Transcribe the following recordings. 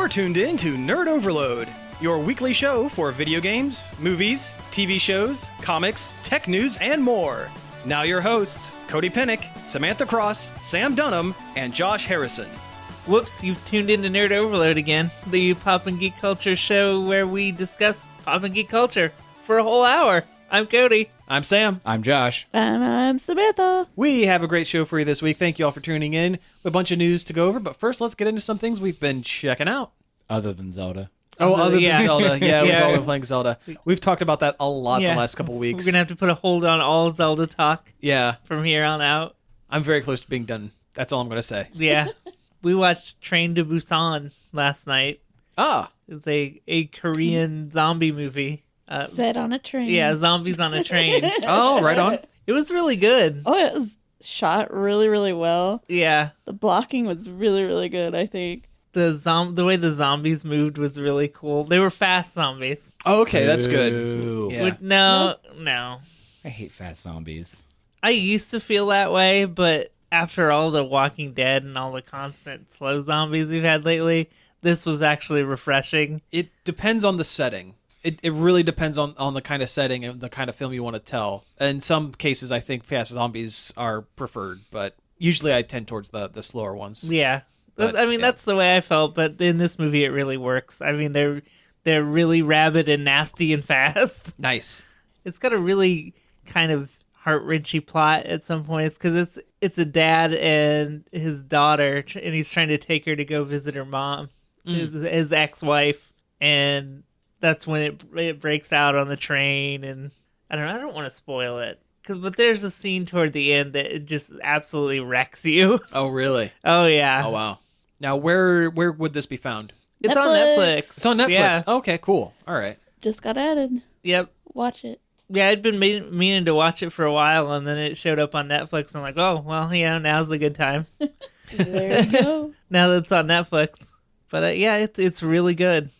You're tuned in to Nerd Overload, your weekly show for video games, movies, TV shows, comics, tech news, and more. Now your hosts, Cody Pennick, Samantha Cross, Sam Dunham, and Josh Harrison. Whoops, you've tuned in to Nerd Overload again, the pop and geek culture show where we discuss pop and geek culture for a whole hour. I'm Cody. I'm Sam. I'm Josh. And I'm Samantha. We have a great show for you this week. Thank you all for tuning in. We have a bunch of news to go over, but first let's get into some things we've been checking out. Other than Zelda. Other than Zelda. Yeah, we've Yeah. all been playing Zelda. We've talked about that a lot the last couple weeks. We're going to have to put a hold on all Zelda talk Yeah, from here on out. I'm very close to being done. That's all I'm going to say. Yeah. We watched Train to Busan last night. Ah, It's a Korean zombie movie. Set on a train. Yeah, zombies on a train. oh, right on. It was really good. Oh, it was shot really, really well. Yeah. The blocking was really, really good, I think. The way the zombies moved was really cool. They were fast zombies. Oh, okay, that's good. Ooh. Yeah. No. I hate fast zombies. I used to feel that way, but after all the Walking Dead and all the constant slow zombies we've had lately, this was actually refreshing. It depends on the setting. It really depends on the kind of setting and the kind of film you want to tell. In some cases, I think fast zombies are preferred, but usually I tend towards the slower ones. Yeah. But, That's the way I felt, but in this movie it really works. I mean, they're really rabid and nasty and fast. Nice. It's got a really kind of heart-wrenching plot at some points because it's a dad and his daughter, and he's trying to take her to go visit her mom, his ex-wife, and that's when it breaks out on the train, and I don't want to spoil it, but there's a scene toward the end that it just absolutely wrecks you. Oh, really? Oh yeah. Oh, wow. Now, where would this be found? It's on Netflix. It's on Netflix. Yeah. Okay, cool. All right. Just got added. Yep. Watch it. Yeah, I'd been meaning to watch it for a while, and then it showed up on Netflix. I'm like, oh, well, now's a good time. There you go. Now that it's on Netflix. But yeah, it's really good.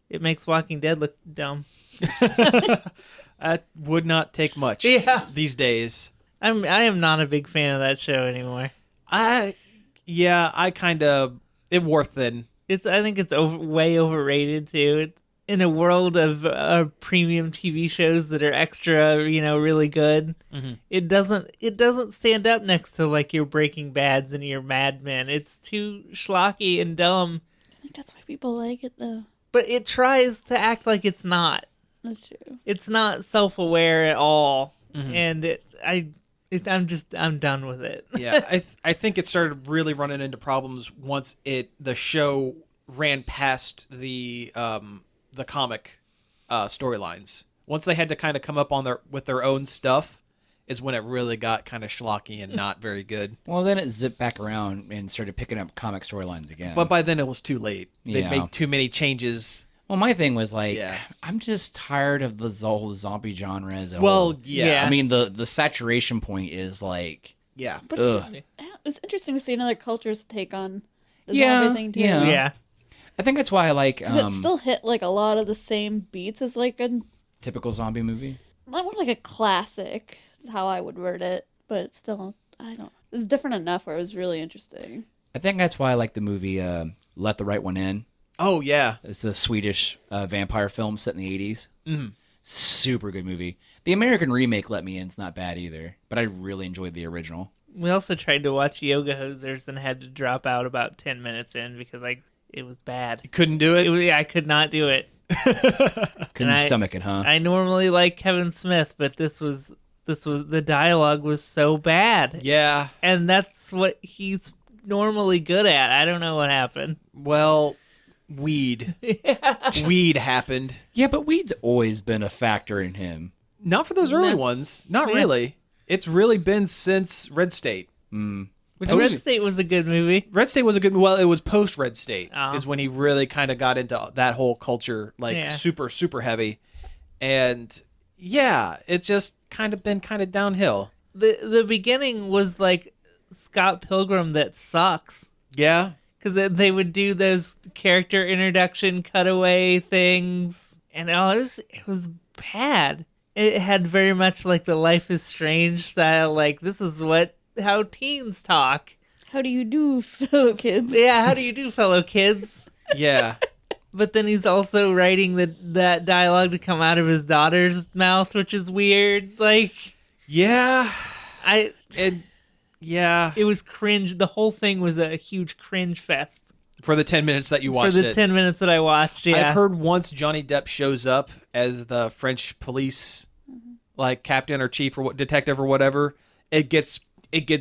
It makes Walking Dead look dumb. That would not take much these days. I am not a big fan of that show anymore. I kind of... It wore thin. I think it's way overrated too. It's in a world of premium TV shows that are extra, really good. Mm-hmm. It doesn't stand up next to like your Breaking Bads and your Mad Men. It's too schlocky and dumb. I think that's why people like it, though. But it tries to act like it's not. That's true. It's not self-aware at all, Mm-hmm. and I'm done with it. Yeah, I think it started really running into problems once the show ran past the comic storylines. Once they had to kind of come up with their own stuff, is when it really got kind of schlocky and not very good. Well, then it zipped back around and started picking up comic storylines again. But by then it was too late. They Yeah. made too many changes. Well, my thing was like, Yeah. I'm just tired of the whole zombie genre as a Well, whole. yeah. I mean, the saturation point is like, Yeah. But ugh. it was interesting to see another culture's take on the Yeah, zombie thing, too. yeah. Yeah. I think that's why I like 'Cause it still hit, like, a lot of the same beats as, like, typical zombie movie. not more like a classic, is how I would word it. But it's still, it was different enough where it was really interesting. I think that's why I like the movie Let the Right One In. Oh, yeah. It's the Swedish vampire film set in the 80s. Mhm. Super good movie. The American remake, Let Me In's not bad either, but I really enjoyed the original. We also tried to watch Yoga Hosers and had to drop out about 10 minutes in because it was bad. You couldn't do it? I could not do it. Couldn't And stomach it, huh? I normally like Kevin Smith, but this was the dialogue was so bad. Yeah. And that's what he's normally good at. I don't know what happened. Well, weed. Weed happened. Yeah, but weed's always been a factor in him. Not for those early No. ones. Not Yeah. really. It's really been since Red State. Which Oh, Red really? State was a good movie. Red State was a good... Well, it was post Red State. Oh. Is when he really kind of got into that whole culture, like Yeah. super, super heavy. And yeah, it's just kind of been kind of downhill. The beginning was like Scott Pilgrim that sucks. Yeah. Because they would do those character introduction cutaway things. And it was bad. It had very much like the Life is Strange style, like this is how teens talk. How do you do, fellow kids? Yeah, how do you do, fellow kids? Yeah. But then he's also writing that dialogue to come out of his daughter's mouth, which is weird. Like, Yeah. I Yeah. it was cringe. The whole thing was a huge cringe fest For the 10 minutes that you for watched the it. 10 minutes that I watched. Yeah, I've heard once Johnny Depp shows up as the French police, like captain or chief or detective or whatever, it gets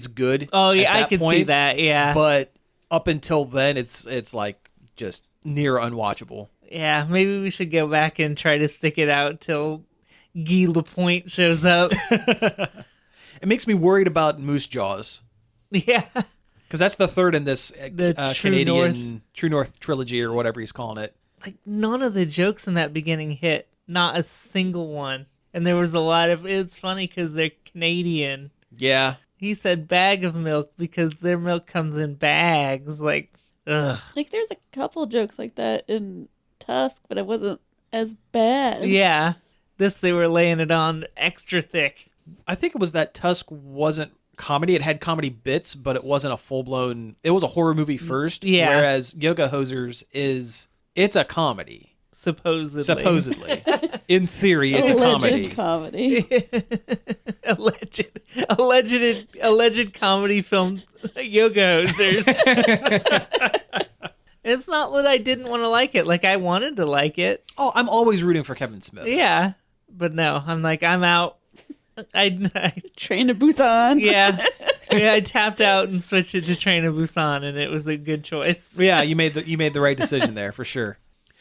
good. Oh yeah, at I that could see point, that. Yeah, But up until then, it's like just near unwatchable. yeah. Maybe we should go back and try to stick it out till Guy Lapointe shows up. It makes me worried about Moose Jaws Yeah, because that's the third in this The True Canadian True North trilogy or whatever he's calling it. like none of the jokes in that beginning hit. Not a single one. And there was a lot of. It's funny because they're Canadian. Yeah. He said bag of milk because their milk comes in bags. Like, ugh. Like, there's a couple jokes like that in Tusk, but it wasn't as bad. Yeah. This, they were laying it on extra thick. I think it was that Tusk wasn't comedy. It had comedy bits, but it wasn't a full-blown... It was a horror movie first, Yeah. whereas Yoga Hosers it's a comedy. Supposedly. In theory, it's a comedy. Alleged comedy. alleged comedy film Yoga Hosers. It's not that I didn't want to like it. Like, I wanted to like it. Oh, I'm always rooting for Kevin Smith. Yeah. But no, I'm like, I'm out. I Train to Busan. yeah. Yeah, I tapped out and switched it to Train to Busan, and it was a good choice. Yeah, you made the right decision there for sure.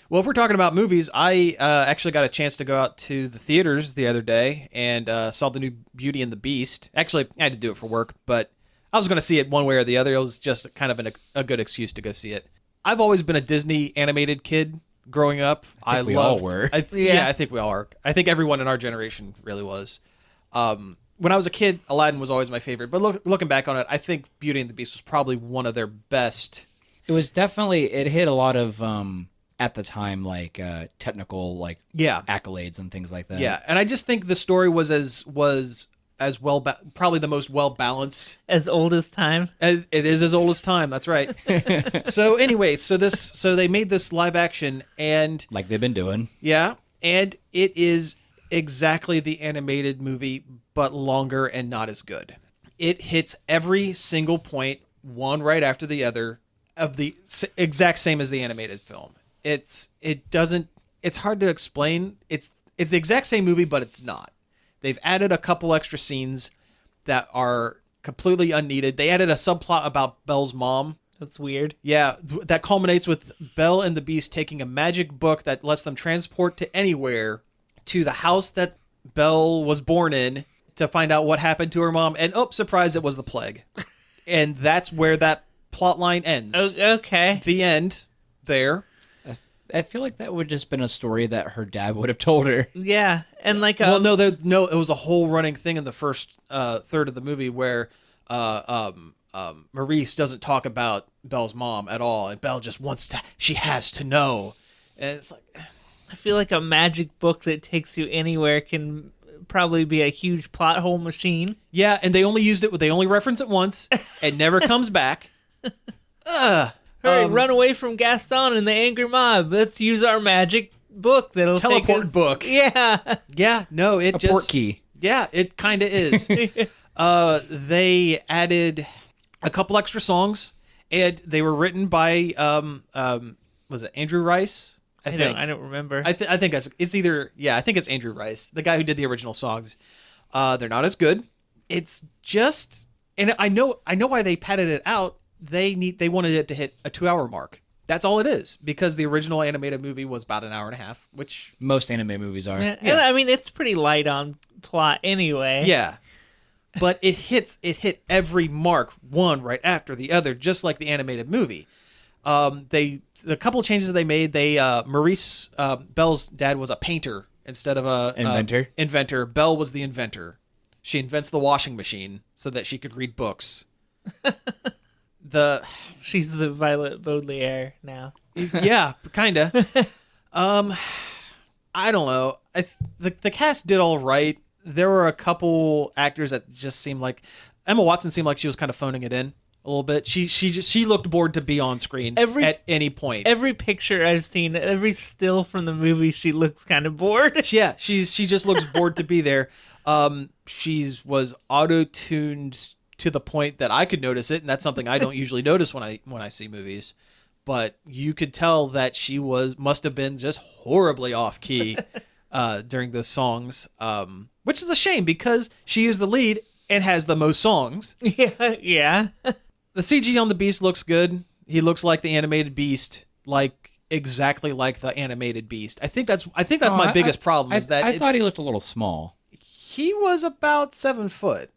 Well, if we're talking about movies, I actually got a chance to go out to the theaters the other day and saw the new Beauty and the Beast. Actually, I had to do it for work, but I was going to see it one way or the other. It was just kind of a good excuse to go see it. I've always been a Disney animated kid growing up. I think we all were. Yeah, I think we all are. I think everyone in our generation really was. When I was a kid, Aladdin was always my favorite. But looking back on it, I think Beauty and the Beast was probably one of their best. It was definitely, it hit a lot of, at the time, like, technical, like, Yeah. accolades and things like that. Yeah, and I just think the story was as well, probably the most well balanced. As old as time. It is as old as time. That's right. So anyway, so they made this live action, and Like they've been doing. yeah, and it is exactly the animated movie, but longer and not as good. It hits every single point, one right after the other, of the exact same as the animated film. It's hard to explain. It's the exact same movie, but it's not. They've added a couple extra scenes that are completely unneeded. They added a subplot about Belle's mom. That's weird. Yeah, that culminates with Belle and the Beast taking a magic book that lets them transport to anywhere to the house that Belle was born in to find out what happened to her mom. And oh, surprise, it was the plague. And that's where that plot line ends. Okay. The end there. I feel like that would just been a story that her dad would have told her. Yeah, and like Well, no, it was a whole running thing in the first third of the movie where Maurice doesn't talk about Belle's mom at all, and Belle just she has to know, and it's like, I feel like a magic book that takes you anywhere can probably be a huge plot hole machine. yeah, and they only reference it once, it never comes back. Hurry, run away from Gaston and the angry mob. Let's use our magic book that'll take Teleport us... book. Yeah. Yeah, no, it A just port key. Yeah, it kind of is. They added a couple extra songs, and they were written by was it Andrew Rice? I don't remember. I think it's either I think it's Andrew Rice, the guy who did the original songs. They're not as good. It's just, and I know why they padded it out. They wanted it to hit a 2-hour mark. That's all it is, because the original animated movie was about an hour and a half, which Most anime movies are. And I mean, it's pretty light on plot anyway. yeah. But it hit every mark, one right after the other, just like the animated movie. The couple of changes they made, Maurice Belle's dad was a painter instead of a Inventor. Inventor. Belle was the inventor. She invents the washing machine so that she could read books. She's the Violet Baudelaire now. Yeah, kind of. I don't know. The cast did all right. There were a couple actors that just seemed like Emma Watson seemed like she was kind of phoning it in. a little bit. She looked bored to be on screen at any point. Every picture I've seen, every still from the movie, she looks kind of bored. Yeah, she just looks bored to be there. She was auto-tuned to the point that I could notice it, and that's something I don't usually notice when I see movies. But you could tell that she must have been just horribly off key during those songs, which is a shame because she is the lead and has the most songs. Yeah. The CG on the Beast looks good. He looks like the animated Beast, exactly like the animated Beast. I think that's my biggest problem is that I thought he looked a little small. He was about 7 foot.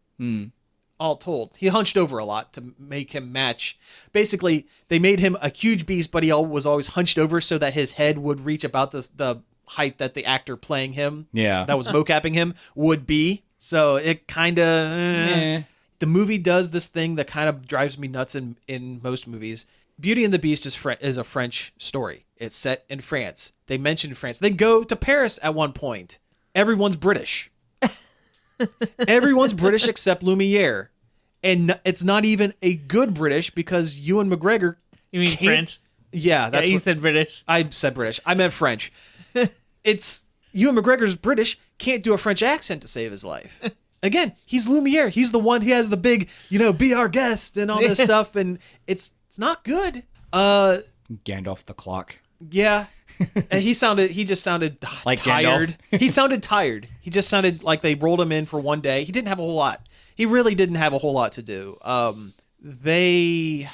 All told. He hunched over a lot to make him match. Basically, they made him a huge beast, but he was always hunched over so that his head would reach about the height that the actor playing him, that was mocapping him, would be. So it kind of... The movie does this thing that kind of drives me nuts in most movies. Beauty and the Beast is a French story. It's set in France. They mention France. They go to Paris at one point. Everyone's British. Everyone's British except Lumiere. And it's not even a good British because Ewan McGregor... You mean French? Yeah, that's you said British. I said British. I meant French. It's... Ewan McGregor's British, can't do a French accent to save his life. Again, he's Lumiere. He's the one, he has the big, be our guest and all this stuff, and it's not good. Gandalf the Clock. Yeah. And he just sounded like tired. He sounded tired. He just sounded like they rolled him in for one day. He didn't have a whole lot. He really didn't have a whole lot to do. They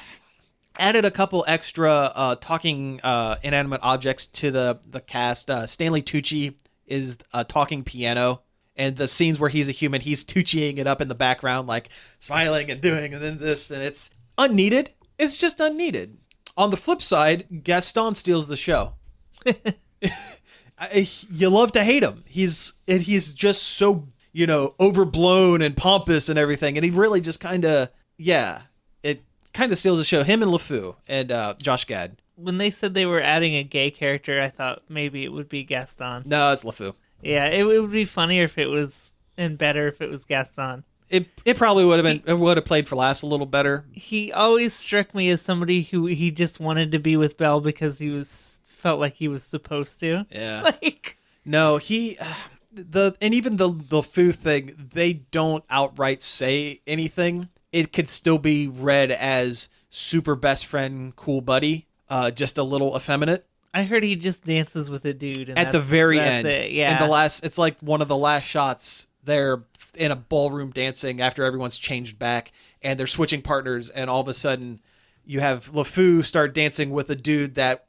added a couple extra talking inanimate objects to the cast. Stanley Tucci is a talking piano. And the scenes where he's a human, he's Tucciing it up in the background, smiling and doing, and then this, and it's unneeded. It's just unneeded. On the flip side, Gaston steals the show. You love to hate him. He's just so, overblown and pompous and everything. And he really just it kind of steals the show. Him and LeFou and Josh Gad. When they said they were adding a gay character, I thought maybe it would be Gaston. No, it's LeFou. Yeah, it would be funnier if it was, and better if it was Gaston. It probably would have been. It would have played for laughs a little better. He always struck me as somebody who he just wanted to be with Belle because felt like he was supposed to. Yeah. No, and even the LeFou thing, they don't outright say anything. It could still be read as super best friend, cool buddy, just a little effeminate. I heard he just dances with a dude. And at the very end. Yeah. It's like one of the last shots. They're in a ballroom dancing after everyone's changed back, and they're switching partners, and all of a sudden you have LeFou start dancing with a dude that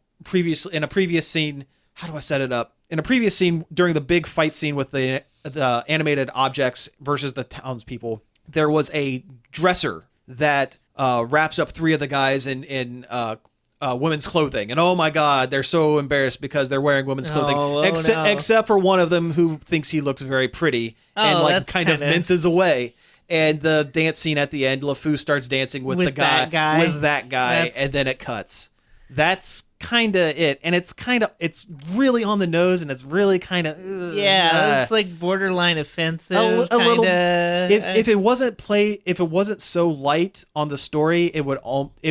in a previous scene, how do I set it up? In a previous scene, during the big fight scene with the animated objects versus the townspeople, there was a dresser that wraps up 3 of the guys in women's clothing, and oh my god, they're so embarrassed because they're wearing women's clothing, except for one of them who thinks he looks very pretty and kind of minces away. And the dance scene at the end, LeFou starts dancing with that guy, and then it cuts. That's kind of it, and it's really on the nose, and it's really kind of it's like borderline offensive. A little. If it wasn't so light on the story, it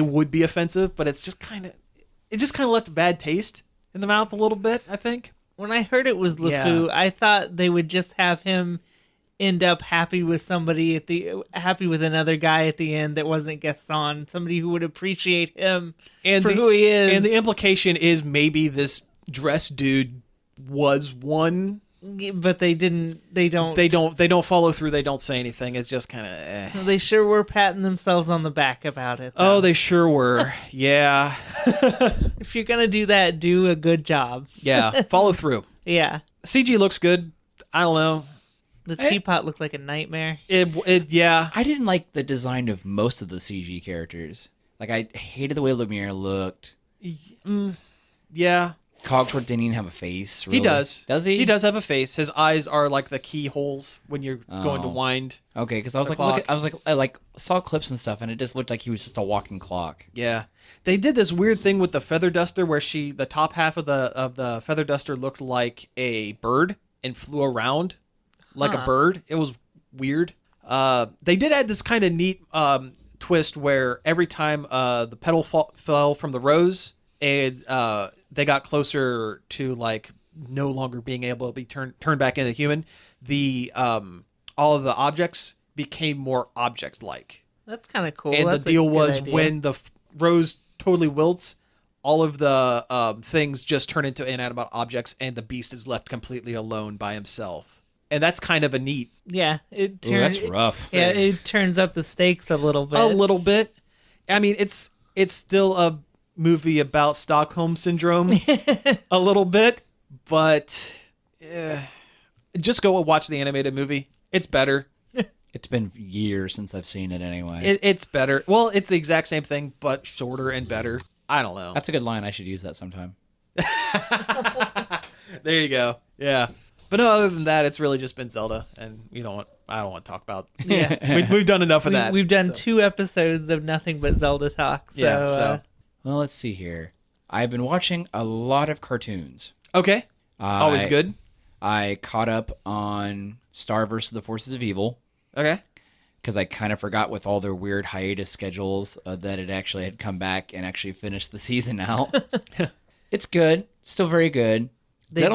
would be offensive. But it just kind of left a bad taste in the mouth a little bit. I think when I heard it was LeFou, I thought they would just have him end up happy with another guy at the end that wasn't Gaston, somebody who would appreciate him for who he is. And the implication is maybe this dress dude was one, but they don't follow through. They don't say anything. It's just kind of They sure were patting themselves on the back about it, Oh, though. they sure were. Yeah. If you're gonna do that, do a good job. Yeah, follow through. Yeah. CG looks good. I don't know. The teapot looked like a nightmare. Yeah. I didn't like the design of most of the CG characters. I hated the way Lumiere looked. Yeah. Cogsworth didn't even have a face, really. He does. Does he? He does have a face. His eyes are like the keyholes when you're going to wind. Okay, because I was saw clips and stuff, and it just looked like he was just a walking clock. Yeah. They did this weird thing with the feather duster where the top half of the feather duster looked like a bird and flew around like a bird. It was weird. They did add this kind of neat twist where every time the petal fell from the rose and they got closer to like no longer being able to be turned back into human, the all of the objects became more object-like. That's kind of cool. And That's the deal a good was idea. when the rose totally wilts, all of the things just turn into inanimate objects, and the beast is left completely alone by himself. And that's kind of a neat. Yeah, Ooh, that's rough. Yeah, it turns up the stakes a little bit. A little bit. I mean, it's still a movie about Stockholm syndrome, a little bit, but just go and watch the animated movie. It's better. It's been years since I've seen it anyway. It's better. Well, it's the exact same thing, but shorter and better. I don't know. That's a good line. I should use that sometime. There you go. Yeah. But no, other than that, it's really just been Zelda, and I don't want to talk about. Yeah. We've done enough of that. We've done so. 2 episodes of nothing but Zelda talk. So, Yeah. So Well, let's see here. I've been watching a lot of cartoons. okay, always good. I caught up on Star vs. the Forces of Evil Okay. because I kind of forgot with all their weird hiatus schedules that it actually had come back and actually finished the season out. It's good. Still very good. They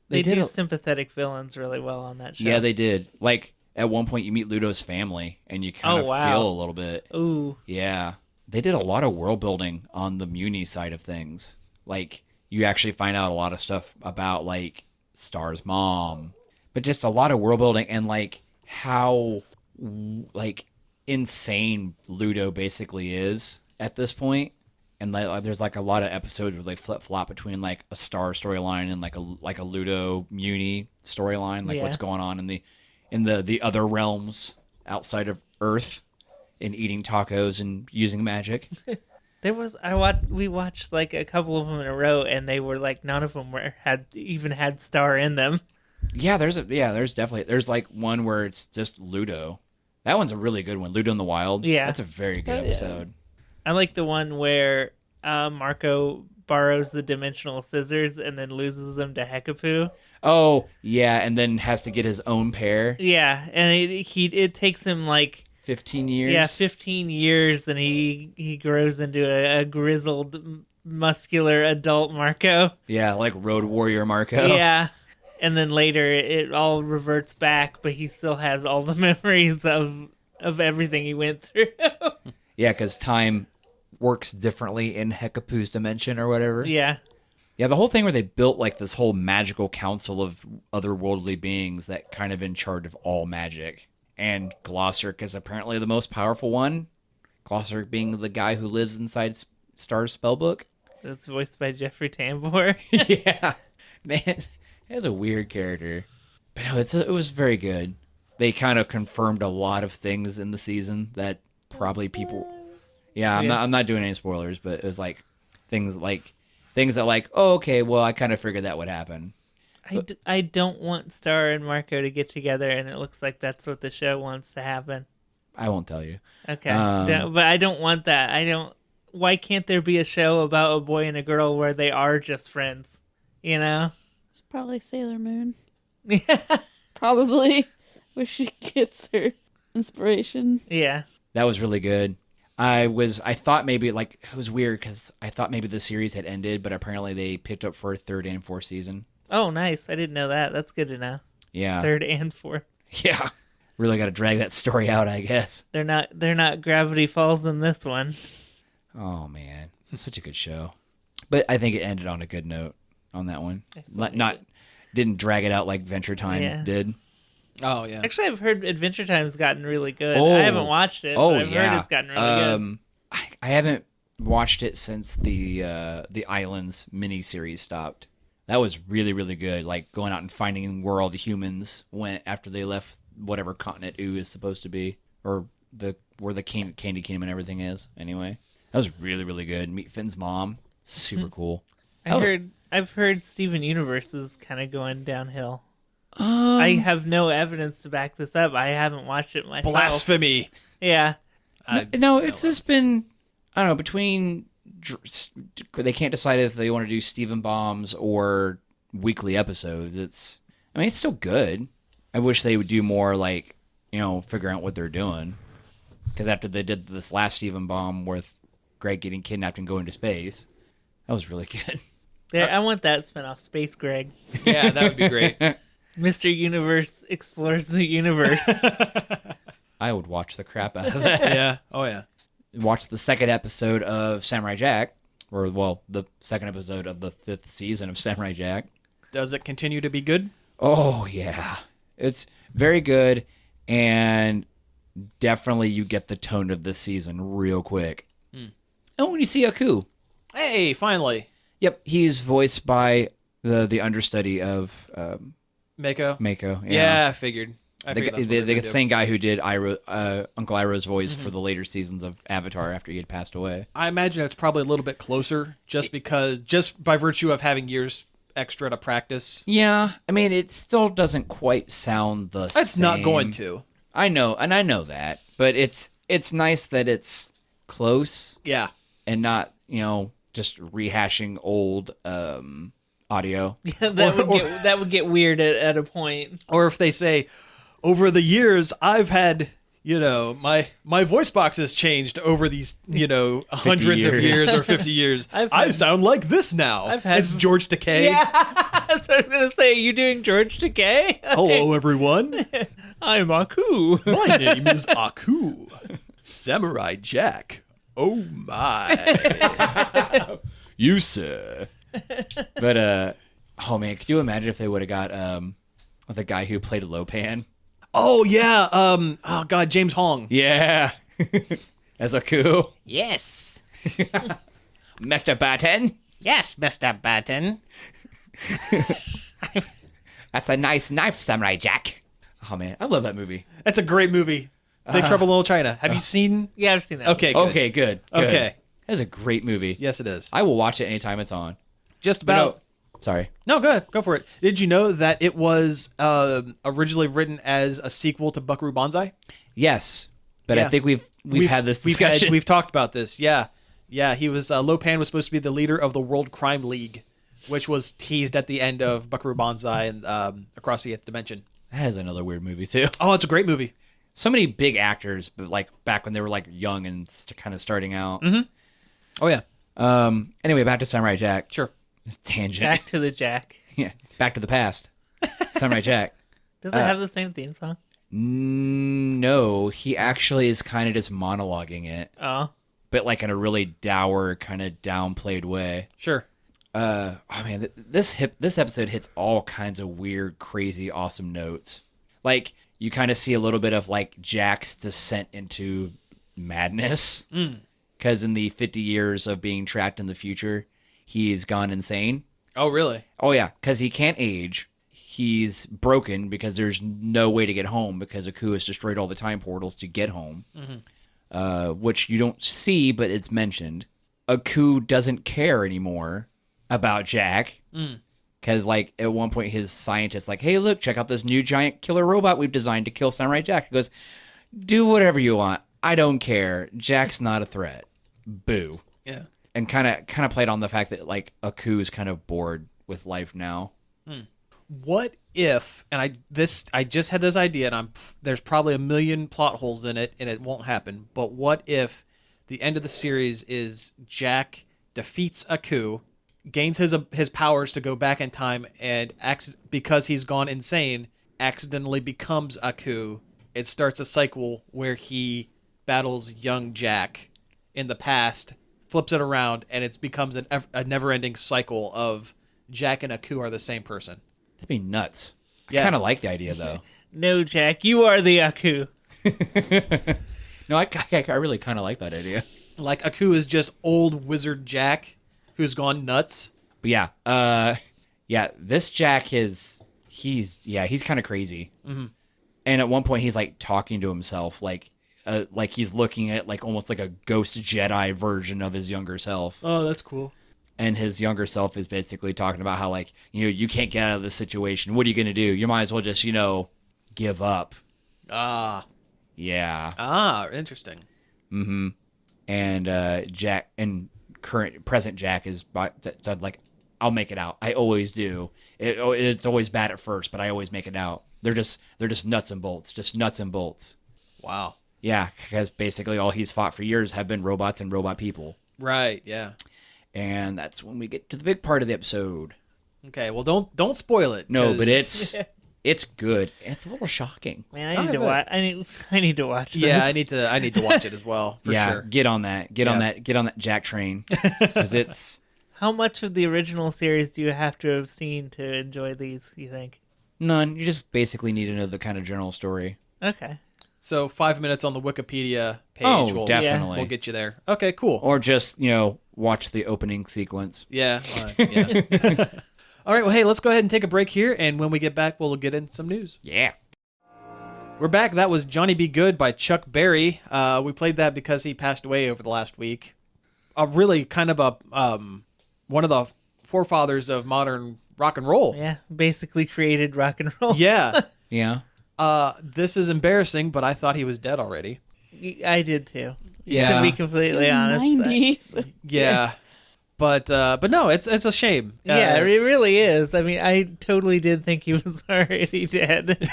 They do did. sympathetic villains really well on that show. Yeah, they did. Like, at one point, you meet Ludo's family, and you kind of feel a little bit. Ooh. Yeah. They did a lot of world building on the Muni side of things. Like, you actually find out a lot of stuff about, like, Star's mom. But just a lot of world building and, like, how, like, insane Ludo basically is at this point. And there's like a lot of episodes where they flip flop between like a Star storyline and like a Ludo Muni storyline, like what's going on in the other realms outside of Earth, and eating tacos and using magic. We watched like a couple of them in a row, and they were like none of them had Star in them. Yeah, there's like one where it's just Ludo. That one's a really good one. Ludo in the Wild. Yeah. That's a very good Oh, yeah. episode. I like the one where Marco borrows the dimensional scissors and then loses them to Hekapoo. Oh, yeah, and then has to get his own pair. Yeah, and it takes him like 15 years. Yeah, 15 years, and he grows into a grizzled, muscular adult Marco. Yeah, like Road Warrior Marco. Yeah, and then later it all reverts back, but he still has all the memories of everything he went through. Yeah, because time works differently in Hekapoo's dimension or whatever. Yeah. Yeah, the whole thing where they built like this whole magical council of otherworldly beings that kind of in charge of all magic. And Glossaryck is apparently the most powerful one. Glossaryck being the guy who lives inside Star's spellbook. That's voiced by Jeffrey Tambor. Yeah. Man, that's a weird character. But no, it was very good. They kind of confirmed a lot of things in the season that probably people... Yeah, I'm not doing any spoilers, but it was like things that like, oh, okay, well, I kind of figured that would happen. I don't want Star and Marco to get together, and it looks like that's what the show wants to happen. I won't tell you. Okay, but I don't want that. Why can't there be a show about a boy and a girl where they are just friends? You know? It's probably Sailor Moon. Yeah. Probably where she gets her inspiration. Yeah. That was really good. I thought maybe like it was weird because I thought maybe the series had ended, but apparently they picked up for a 3rd and 4th season. Oh, nice. I didn't know that. That's good to know. Yeah. 3rd and 4th. Yeah. Really got to drag that story out, I guess. They're not Gravity Falls in this one. Oh man, it's such a good show. But I think it ended on a good note on that one. Didn't drag it out like Venture Time did. Oh yeah. Actually, I've heard Adventure Time's gotten really good. Oh. I haven't watched it, but I've heard it's gotten really good. I haven't watched it since the Islands miniseries stopped. That was really, really good. Like going out and finding where all the humans went after they left whatever continent Oo is supposed to be, or where the Candy Kingdom and everything is. Anyway, that was really, really good. Meet Finn's mom, super cool. I've heard Steven Universe is kind of going downhill. I have no evidence to back this up. I haven't watched it myself. Blasphemy. Yeah. No, it's just been, I don't know, between they can't decide if they want to do Steven Bombs or weekly episodes. It's still good. I wish they would do more, like, figuring out what they're doing. Because after they did this last Steven bomb with Greg getting kidnapped and going to space, that was really good. There, I want that spinoff, Space Greg. Yeah, that would be great. Mr. Universe explores the universe. I would watch the crap out of that. Yeah. Oh yeah. Watch the second episode of Samurai Jack, or well, the second episode of the 5th season of Samurai Jack. Does it continue to be good? Oh yeah, it's very good, and definitely you get the tone of this season real quick. And when you see Aku, Hey, finally. yep, he's voiced by the understudy of Mako. Mako. Yeah, I figured. I figured that's what The they're gonna do. same guy who did Uncle Iroh's voice for the later seasons of Avatar after he had passed away. I imagine it's probably a little bit closer, just by virtue of having years extra to practice. Yeah, I mean, it still doesn't quite sound the same. It's not going to. I know, and I know that, but it's nice that it's close Yeah. and not, just rehashing old audio. Yeah, that would get weird at a point. Or if they say, over the years, I've had, my voice box has changed over these, hundreds of years. years or 50 years. I've I had- sound like this now. I've had- It's George Takei. Yeah, that's what I was gonna say. Are you doing George Takei? Hello, everyone. I'm Aku. My name is Aku. Samurai Jack. Oh, my. You, sir. But, oh man, could you imagine if they would have got the guy who played Lopan? Oh, yeah. Oh, God, James Hong. Yeah. As Aku. Yes. Mr. Button. Yes, Mr. Button. That's a nice knife, Samurai Jack. Oh man, I love that movie. That's a great movie. Big Trouble in Little China. Have you seen? Yeah, I've seen that. Okay, good. Okay, good. Okay. That is a great movie. Yes, it is. I will watch it anytime it's on. Just But about. Sorry. No, go ahead. Go for it. Did you know that it was originally written as a sequel to Buckaroo Banzai? Yes, but Yeah. I think we've had this discussion. We've talked about this. Yeah. Yeah, he was Lopan was supposed to be the leader of the World Crime League, which was teased at the end of Buckaroo Banzai and Across the Eighth Dimension. That is another weird movie too. Oh, it's a great movie. So many big actors, but like back when they were like young and kind of starting out. Oh yeah, Anyway, back to Samurai Jack. sure. Tangent. Back to the Jack. Yeah. Back to the past. Samurai Jack. Does it have the same theme song? No, he actually is kind of just monologuing it, Oh, but like in a really dour, kind of downplayed way. Sure. Oh man, this episode hits all kinds of weird, crazy, awesome notes. Like you kind of see a little bit of like Jack's descent into madness, because in the 50 years of being trapped in the future, he's gone insane. Oh really? Oh yeah, because he can't age. He's broken because there's no way to get home because Aku has destroyed all the time portals to get home, which you don't see, but it's mentioned. Aku doesn't care anymore about Jack because, like, at one point his scientist, like, hey, look, check out this new giant killer robot we've designed to kill Samurai Jack. He goes, do whatever you want. I don't care. Jack's not a threat. Boo. Yeah. And kind of played on the fact that like Aku is kind of bored with life now. What if? And I just had this idea, and there's probably a million plot holes in it, and it won't happen. But what if the end of the series is Jack defeats Aku, gains his powers to go back in time, and because he's gone insane, accidentally becomes Aku. It starts a cycle where he battles young Jack in the past, flips it around, and it becomes a never-ending cycle of Jack and Aku are the same person. That'd be nuts. Yeah. I kind of like the idea though. no, Jack, you are the Aku. No, I really kind of like that idea. Like Aku is just old wizard Jack who's gone nuts. But yeah, this Jack he's kind of crazy. Mm-hmm. And at one point he's like talking to himself, like he's looking at like almost like a ghost Jedi version of his younger self. Oh, that's cool. And his younger self is basically talking about how, like, you can't get out of this situation. What are you going to do? You might as well just, give up. Ah. Yeah. Ah, interesting. Mm-hmm. And Jack and present Jack is like, I'll make it out. I always do. It's always bad at first, but I always make it out. They're just nuts and bolts. Just nuts and bolts. Wow. Yeah, because basically all he's fought for years have been robots and robot people. Right. Yeah. And that's when we get to the big part of the episode. Okay. Well, don't spoil it. No, but 'cause- it's good. It's a little shocking. Man, I need to watch. I need to watch. This. Yeah, I need to watch it as well for yeah, sure. get on that. Get on that Jack train because it's How much of the original series do you have to have seen to enjoy these? You think? none. You just basically need to know the kind of general story. Okay. So 5 minutes on the Wikipedia page Oh, will definitely. will get you there. Okay, cool. Or just watch the opening sequence. Yeah. Yeah. All right. Well, hey, let's go ahead and take a break here, and when we get back, we'll get in some news. Yeah. We're back. That was Johnny Be Good by Chuck Berry. We played that because he passed away over the last week. A really kind of a one of the forefathers of modern rock and roll. Yeah, basically created rock and roll. Yeah. Yeah. This is embarrassing, but I thought he was dead already. I did too. Yeah. To be completely honest. 90s. Yeah. But no, it's a shame. Yeah, it really is. I mean, I totally did think he was already dead.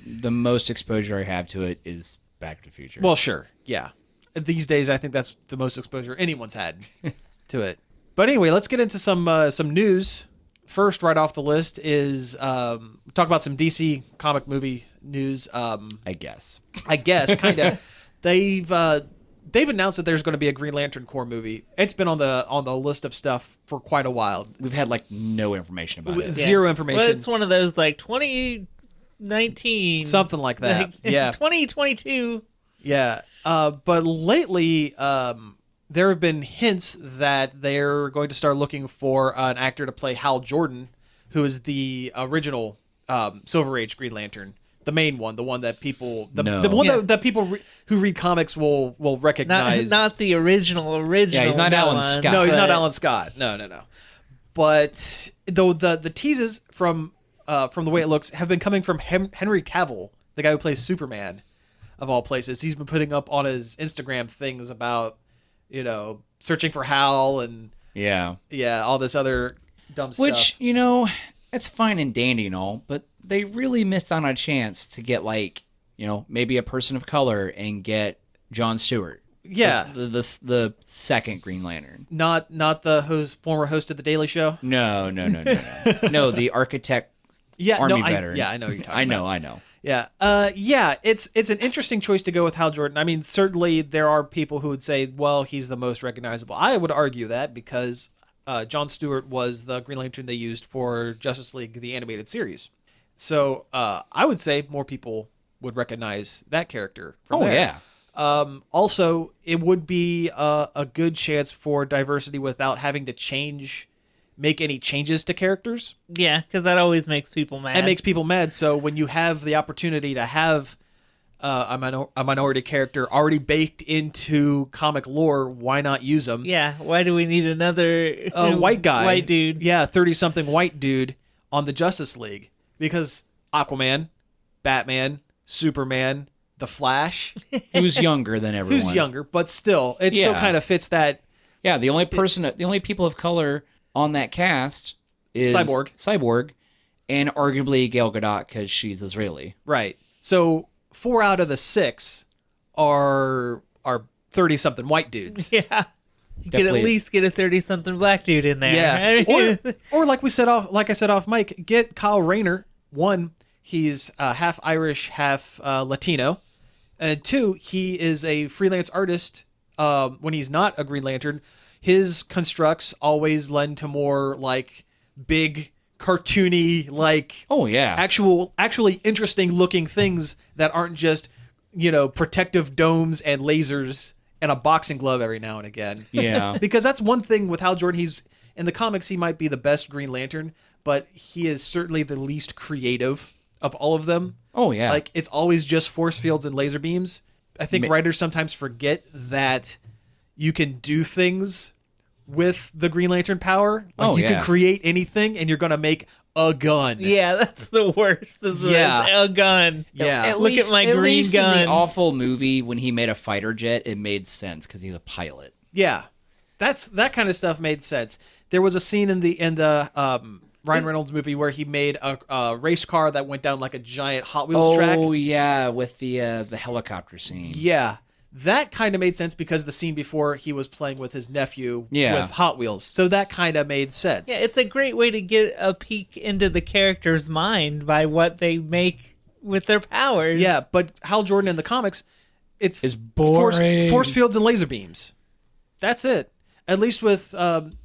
The most exposure I have to it is Back to the Future. Well, sure. Yeah. These days, I think that's the most exposure anyone's had to it. But anyway, let's get into some news. First, right off the list is talk about some DC comic movie news. I guess. I guess kind of they've announced that there's going to be a Green Lantern Corps movie. It's been on the list of stuff for quite a while. We've had no information about it. Zero information. Well, it's one of those 2019, Something like that. Yeah. 2022. Yeah. But lately, there have been hints that they're going to start looking for an actor to play Hal Jordan, who is the original Silver Age Green Lantern, the main one, the one that people, the one Yeah. that people who read comics will recognize. Not the original. Yeah, he's not Alan one, Scott. No, he's not but- Alan Scott. No. But though the teases from the way it looks have been coming from Henry Cavill, the guy who plays Superman, of all places. He's been putting up on his Instagram things about searching for Hal and Yeah. all this other dumb stuff. Which, it's fine and dandy and all, but they really missed on a chance to get maybe a person of color and get Jon Stewart. Yeah. The second Green Lantern. Not the former host of the Daily Show. No. No, the architect Yeah, Army no, veteran. I know who you're talking about. I know. Yeah. It's an interesting choice to go with Hal Jordan. I mean, certainly there are people who would say, well, he's the most recognizable. I would argue that because Jon Stewart was the Green Lantern they used for Justice League, the animated series. So I would say more people would recognize that character from there. Yeah. Also, it would be a good chance for diversity without having to make any changes to characters. Yeah, because that always makes people mad. It makes people mad. So when you have the opportunity to have a minority character already baked into comic lore, why not use them? Yeah, why do we need another White guy, white dude? Yeah, 30-something white dude on the Justice League, because Aquaman, Batman, Superman, the Flash, Who's younger than everyone. who's younger, but still, it still Yeah. kind of fits that. Yeah, the only people of color on that cast is Cyborg. and arguably Gal Gadot because she's Israeli. Right. So 4 out of the 6 are 30-something white dudes. Yeah. You could Definitely. at least get a 30-something black dude in there. Yeah. I mean, Or like I said off mic, get Kyle Rayner. 1, he's half Irish, half Latino. And 2, he is a freelance artist. When he's not a Green Lantern, his constructs always lend to more big cartoony, Oh yeah. actually interesting looking things that aren't just, protective domes and lasers and a boxing glove every now and again. Yeah. Because that's one thing with Hal Jordan. He's in the comics, he might be the best Green Lantern, but he is certainly the least creative of all of them. Oh yeah. It's always just force fields and laser beams. I think writers sometimes forget that you can do things with the Green Lantern power. You can create anything, and you're gonna make a gun. yeah, that's the worst. Yeah. A gun. Yeah. Look at my green least gun. In the awful movie when he made a fighter jet, it made sense because he's a pilot. Yeah, that kind of stuff made sense. There was a scene in the Ryan Reynolds movie where he made a race car that went down like a giant Hot Wheels track. Oh yeah, with the helicopter scene. Yeah. That kind of made sense because the scene before he was playing with his nephew with Hot Wheels. So that kind of made sense. Yeah, it's a great way to get a peek into the character's mind by what they make with their powers. Yeah, but Hal Jordan in the comics, it's boring. Force fields and laser beams. That's it. At least with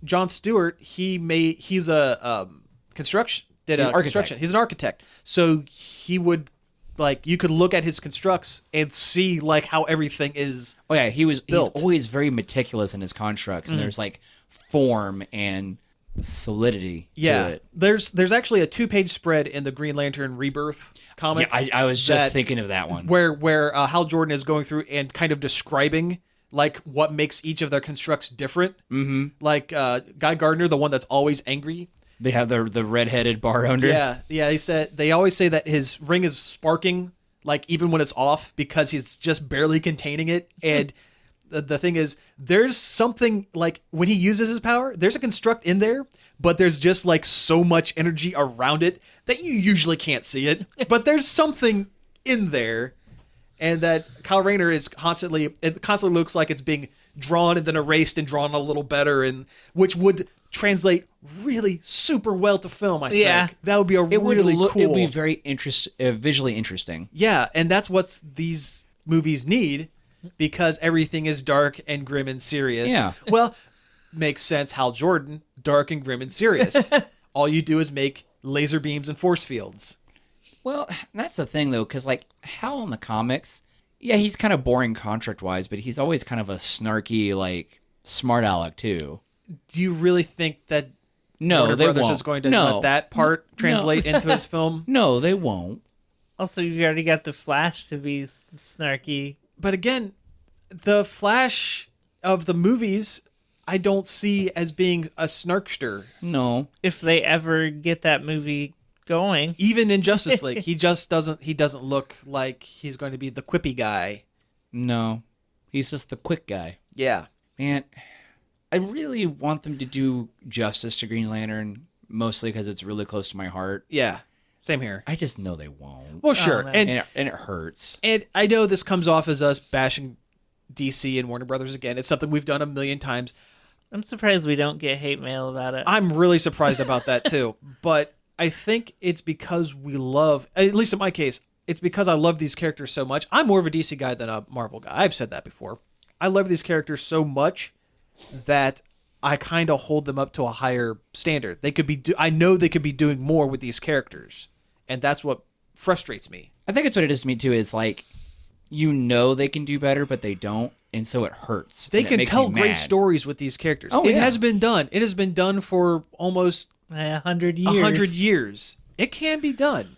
Jon Stewart, he's a construction construction. He's an architect. So he would you could look at his constructs and see how everything is. Oh yeah, he's built. always very meticulous in his constructs, and there's form and solidity to it. There's actually a 2-page spread in the Green Lantern Rebirth comic. Yeah, I was just thinking of that one. Where Hal Jordan is going through and kind of describing what makes each of their constructs different. Mm-hmm. Guy Gardner, the one that's always angry. They have the red-headed bar owner. Yeah. He said they always say that his ring is sparking, even when it's off, because he's just barely containing it. And the thing is, there's something when he uses his power, there's a construct in there, but there's just so much energy around it that you usually can't see it. But there's something in there, and that Kyle Rayner is constantly looks like it's being drawn and then erased and drawn a little better, and which would translate really super well to film. I think that would be cool. It would be very visually interesting. Yeah, and that's what these movies need, because everything is dark and grim and serious. Yeah. Well, makes sense. Hal Jordan, dark and grim and serious. All you do is make laser beams and force fields. Well, that's the thing though, because Hal in the comics, yeah, he's kind of boring contract-wise, but he's always kind of a snarky, smart aleck too. Do you really think that No, Warner they Brothers won't. is going to let that part translate into his film? No, they won't. Also, you already got the Flash to be snarky. But again, the Flash of the movies, I don't see as being a snarkster. No. If they ever get that movie going. Even in Justice League, he doesn't look like he's going to be the quippy guy. No. He's just the quick guy. Yeah. Man, I really want them to do justice to Green Lantern, mostly because it's really close to my heart. Yeah. Same here. I just know they won't. Well, sure. Man. And it hurts. And I know this comes off as us bashing DC and Warner Brothers again. It's something we've done a million times. I'm surprised we don't get hate mail about it. I'm really surprised about that too. But I think it's because we love, at least in my case, it's because I love these characters so much. I'm more of a DC guy than a Marvel guy. I've said that before. I love these characters so much that I kind of hold them up to a higher standard. They could be I know they could be doing more with these characters, and that's what frustrates me. I think it's what it is to me too. Is they can do better, but they don't, and so it hurts. They and can it makes tell me great mad. stories with these characters. Oh, It yeah. has been done. It has been done for almost 100 years. 100 years. It can be done,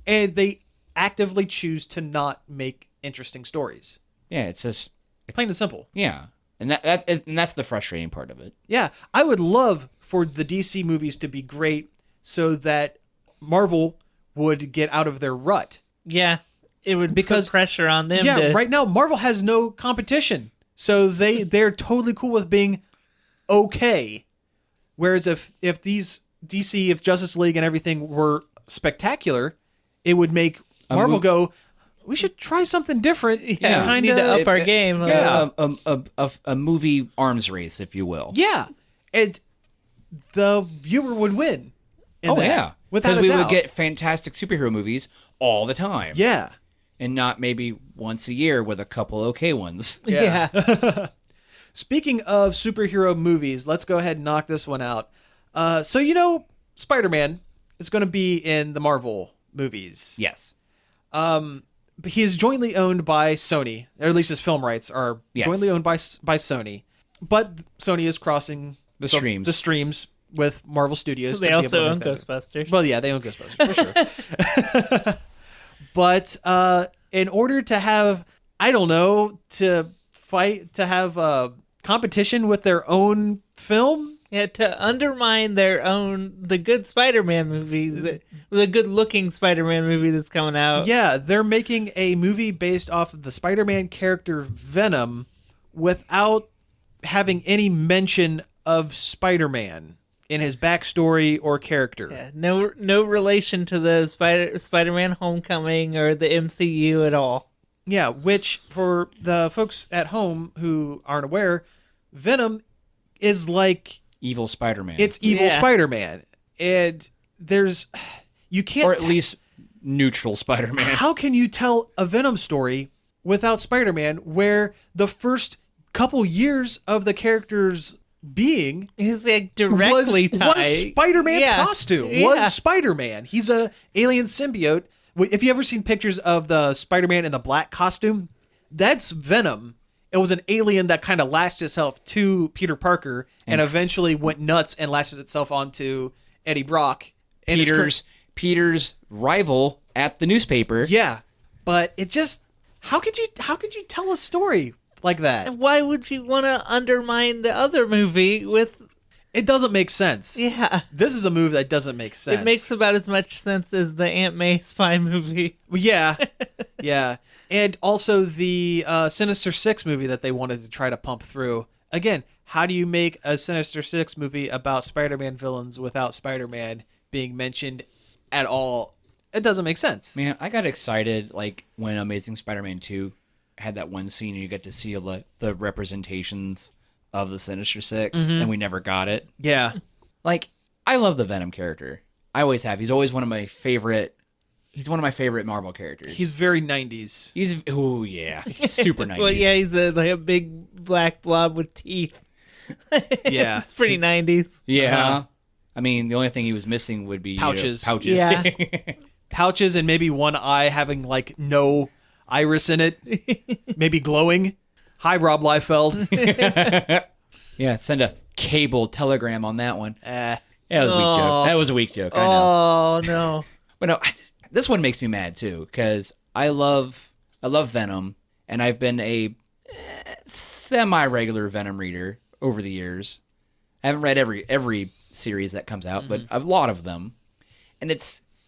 and they actively choose to not make interesting stories. Yeah, it's just Plain and simple. yeah, and that's the frustrating part of it. Yeah, I would love for the DC movies to be great so that Marvel would get out of their rut. Yeah, it would Because- put pressure on them. Yeah, to, right now Marvel has no competition. So they're totally cool with being okay. Whereas if Justice League and everything were spectacular, it would make Marvel go, we should try something different. Yeah, we need to up our game. Yeah. A movie arms race, if you will. Yeah. And the viewer would win. in Oh that, yeah, without because a we would doubt. get fantastic superhero movies all the time. Yeah. and not maybe once a year with a couple okay ones. Yeah. Speaking of superhero movies, let's go ahead and knock this one out. So Spider-Man is going to be in the Marvel movies. Yes. But he is jointly owned by Sony, or at least his film rights are Yes. jointly owned by Sony. But Sony is crossing The streams. the streams with Marvel Studios. They to be able also to own make that movie. Ghostbusters. Well, yeah, they own Ghostbusters for sure. But in order to have, to have a competition with their own film. Yeah, to undermine the good Spider-Man movie, the good-looking Spider-Man movie that's coming out. Yeah, they're making a movie based off of the Spider-Man character Venom without having any mention of Spider-Man in his backstory or character. Yeah, no relation to the Spider-Man Homecoming or the MCU at all. Yeah, which for the folks at home who aren't aware, Venom is like Evil Spider-Man. it's evil Yeah. Spider-Man, and you can't, or at least neutral Spider-Man. how can you tell a Venom story without Spider-Man, where the first couple years of the character's being He's like directly was tied. Spider-Man's Yeah. costume. Yeah. Was Spider-Man. He's a alien symbiote. If you ever seen pictures of the Spider-Man in the black costume, that's Venom. It was an alien that kind of latched itself to Peter Parker and eventually went nuts and latched itself onto Eddie Brock. And Peter's rival at the newspaper. yeah, but it just how could you tell a story like that? And why would you want to undermine the other movie with? It doesn't make sense. Yeah, This is a move that doesn't make sense. it makes about as much sense as the Aunt May spy movie. Well, yeah, yeah, and also the Sinister Six movie that they wanted to try to pump through. Again, how do you make a Sinister Six movie about Spider-Man villains without Spider-Man being mentioned at all? It doesn't make sense. Man, I got excited like when Amazing Spider-Man 2 had that one scene and you get to see the representations of the Sinister Six, and we never got it. Yeah, Like, I love the Venom character. I always have. He's always one of my favorite. He's one of my favorite Marvel characters. he's very 90s. He's he's super nice. Well, yeah, he's like a big black blob with teeth. Yeah. It's pretty 90s. Yeah. Uh-huh. I mean, the only thing he was missing would be Pouches. pouches. Yeah. Pouches and maybe one eye having like no iris in it, maybe glowing. Hi, Rob Liefeld. Yeah, send a cable telegram on that one. Eh. Yeah, that was a weak Oh. joke. That was a weak joke. I know. Oh no. But no, this one makes me mad too because I love Venom, and I've been a semi-regular Venom reader over the years. I haven't read every series that comes out, but a lot of them. And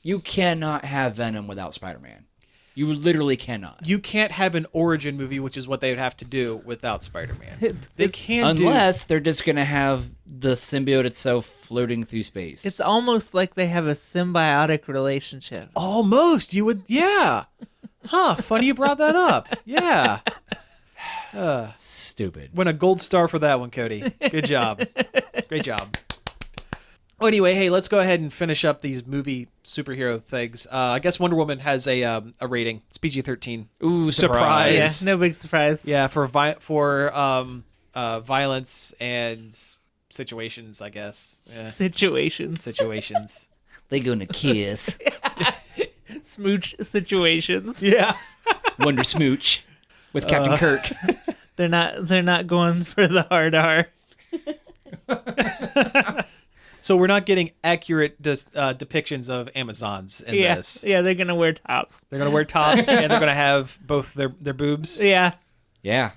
you cannot have Venom without Spider-Man. You literally cannot. You can't have an origin movie, which is what they would have to do without Spider-Man. They can't Unless they're just going to have the symbiote itself floating through space. It's almost like they have a symbiotic relationship. Almost. You would, yeah. Huh. Funny you brought that up. Yeah. stupid. Win a gold star for that one, Cody. Good job. Great job. Well, anyway, hey, let's go ahead and finish up these movie superhero things. I guess Wonder Woman has a rating. It's PG-13. Ooh, Surprise. Yeah, Yes. no big surprise. Yeah, for violence and situations, I guess. Yeah. Situations. Situations. They gonna kiss. Smooch situations. Yeah. Wonder Smooch with Captain Kirk. They're not going for the hard R. So we're not getting accurate depictions of Amazons in Yeah. this. Yeah, they're gonna wear tops. They're gonna wear tops and they're gonna have both their boobs. Yeah. Yeah.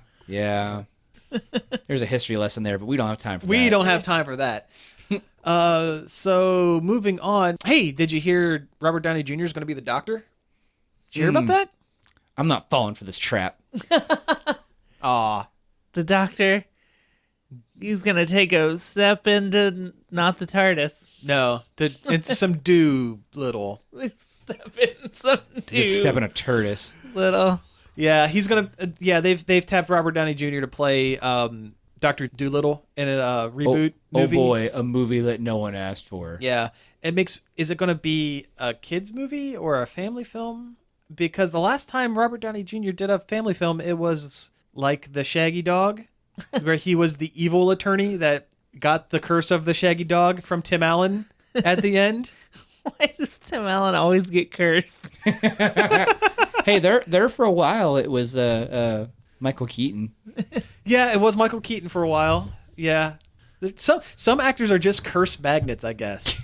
There's a history lesson there, but we don't have time for that. We don't have time for that. So moving on. Hey, did you hear Robert Downey Jr. is going to be the Doctor? Did you hear about that? I'm not falling for this trap. Aw. The Doctor, he's gonna take a step into not the TARDIS. No. It's some Doolittle. Step in some He's stepping a turtis. little. Yeah, he's gonna. They've tapped Robert Downey Jr. to play Dr. Doolittle in a reboot movie. Oh boy, a movie that no one asked for. Yeah, is it gonna be a kids movie or a family film? Because the last time Robert Downey Jr. did a family film, it was like The Shaggy Dog, where he was the evil attorney that got the curse of the Shaggy Dog from Tim Allen at the end. Why does Tim Allen always get cursed? Hey, there for a while it was Michael Keaton. Yeah, it was Michael Keaton for a while. Yeah. Some actors are just curse magnets, I guess.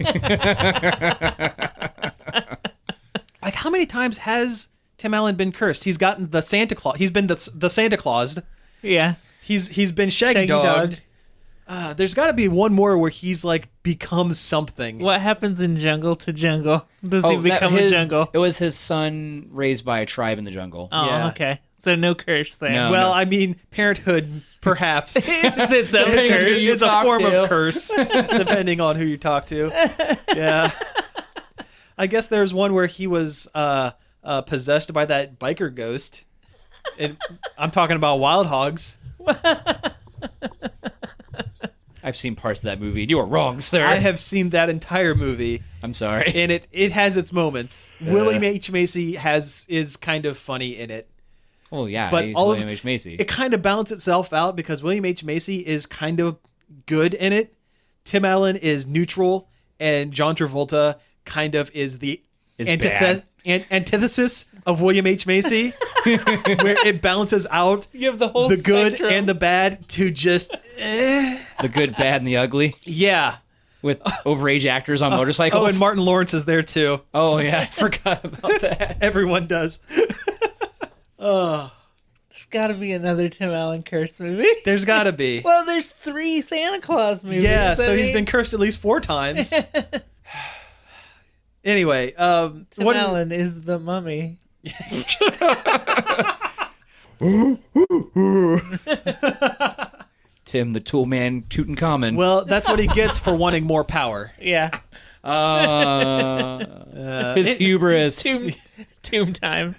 Like, how many times has Tim Allen been cursed? He's gotten the Santa Claus. He's been the Santa Claus. Yeah. He's been Shaggy Dogged. There's got to be one more where he's like become something. What happens in Jungle to Jungle? Does he become a jungle? It was his son raised by a tribe in the jungle. Oh, Yeah. okay. So no curse there. No. Well, I mean, Parenthood Perhaps. It's its own Depending on curse. who you It's a talk form to. of curse, depending on who you talk to. Yeah. I guess there's one where he was possessed by that biker ghost. And I'm talking about Wild Hogs. I've seen parts of that movie. You are wrong, sir. I have seen that entire movie, I'm sorry. and it has its moments. William H. Macy is kind of funny in it. Oh yeah, But he's all of- William H. Macy. It kind of balances itself out because William H. Macy is kind of good in it. Tim Allen is neutral, and John Travolta kind of is the bad. antithesis of William H. Macy, where it balances out You have the whole the good spectrum. and the bad to just The good, bad, and the ugly yeah. with overage actors on motorcycles. Oh, and Martin Lawrence is there too. Oh yeah, I forgot about that. Everyone does. Oh, There's got to be another Tim Allen curse movie. there's got to be. Well, there's 3 Santa Claus movies. Yeah, so I he's mean, been cursed at least 4 times. Anyway, Tim what Allen is the mummy. Tim the Tool Man Tutankhamun. well, that's what he gets for wanting more power. Yeah. His hubris. Tomb time.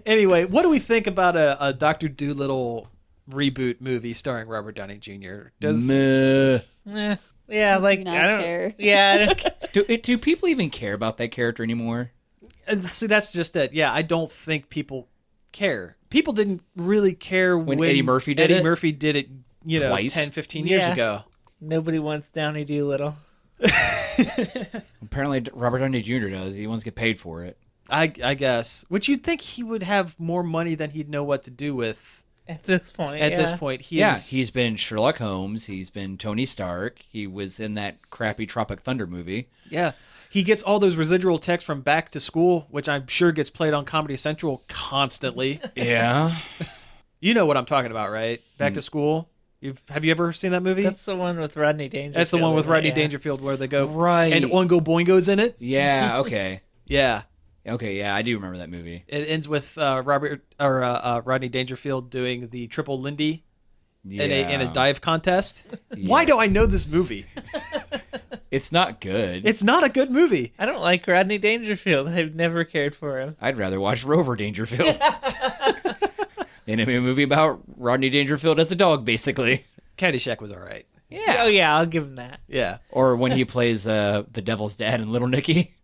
Anyway, what do we think about a Dr. Dolittle reboot movie starring Robert Downey Jr.? Meh. Yeah, like, not I don't care. Yeah, I don't care. Do people even care about that character anymore? See, that's just it. Yeah, I don't think people care. People didn't really care When Eddie Murphy did it? Murphy did it, Twice? 10, 15 years Yeah. ago. Nobody wants Downey Doolittle. Apparently, Robert Downey Jr. does. He wants to get paid for it. I guess. Which you'd think he would have more money than he'd know what to do with At this point, at yeah. this point. He's been Sherlock Holmes. He's been Tony Stark. He was in that crappy Tropic Thunder movie. Yeah. He gets all those residual texts from Back to School, which I'm sure gets played on Comedy Central constantly. Yeah. You know what I'm talking about, right? Back to School. Have you ever seen that movie? That's the one with Rodney Dangerfield. That's the one with isn't it? Rodney Yeah. Dangerfield where they go Right. and Oingo Boingo's in it. Yeah, okay. Yeah. Okay, yeah, I do remember that movie. It ends with Rodney Dangerfield doing the triple Lindy Yeah. in a dive contest. Why do I know this movie? It's not good. It's not a good movie. I don't like Rodney Dangerfield. I've never cared for him. I'd rather watch Rover Dangerfield. In a movie about Rodney Dangerfield as a dog, basically. Caddyshack was all right. Yeah. Oh yeah, I'll give him that. Yeah. Or when he plays the devil's dad in Little Nicky.